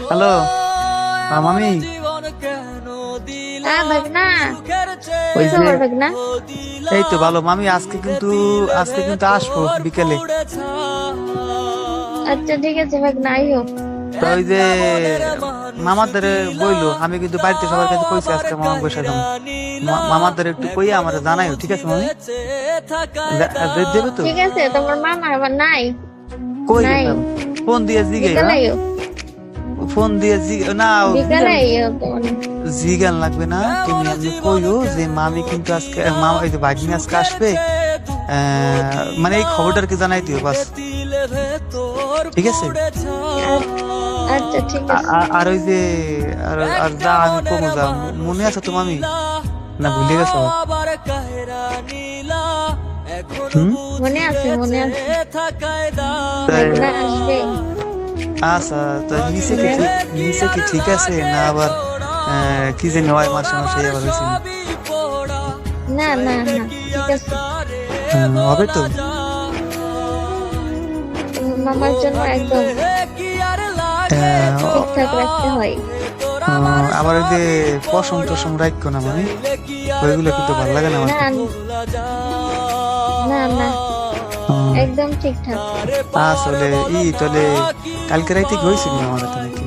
Hello মামি। হ্যাঁ ভাগনা, কি ওই যে খবর ভাগনা? এই তো ভালো মামি, আজকে কিন্তু আসবো বিকেলে। আচ্ছা ঠিক আছে ভাগনা, আইও। তো ওই যে মামাদের বইলো, আমি কিন্তু বাড়িতে সবার কাছে কইছি আজকে মামা বসে যাবো। মামাদের একটু কইয়া আমার জানাইও, ঠিক আছে মামি? দেবে তো? ঠিক আছে, তোমার মামা আবার নাই? কই নাই, গেলাম? ফোন দিয়ে জিগাই বিকালে হ্যাঁ, আইও। ফোন দিয়ে না বিকালে জিগান, আইও তোমার। জিগান লাগবে না। তুমি আপনি কইও যে মামি কিন্তু আজকে মামা এই যে ভাগ্নি আজকে আসবে, মানে এই খবরটার কি জানাই দিও বাস, ঠিক আছে? আচ্ছা ঠিক আছে। আর ওই যে আর আর যা আমি কমু যা, মনে আছে তো মামি? না ভুলে গেছো? হুম। মনে আছে, মনে আছে। তাই, ভাগনা আসবে। আচ্ছা। তো নিচে কি ঠিক আছে না আবার কি জানি হয় মাসে মাসে আবার হয়েছে? না না না, ঠিক আছে। হবে তো। তোমার মামার জন্য একদম আহ, ঠিকঠাক রাখতে হয়। আবার ওই যে পশম টসম রাখো না মানে, ওইগুলো কিন্তু ভালো লাগে না আমার না কাছে। না না, হুম, একদম ঠিকঠাক। আসলে তাহলে কালকে রাইতে কি হয়েছিল আমার হাতে নাকি?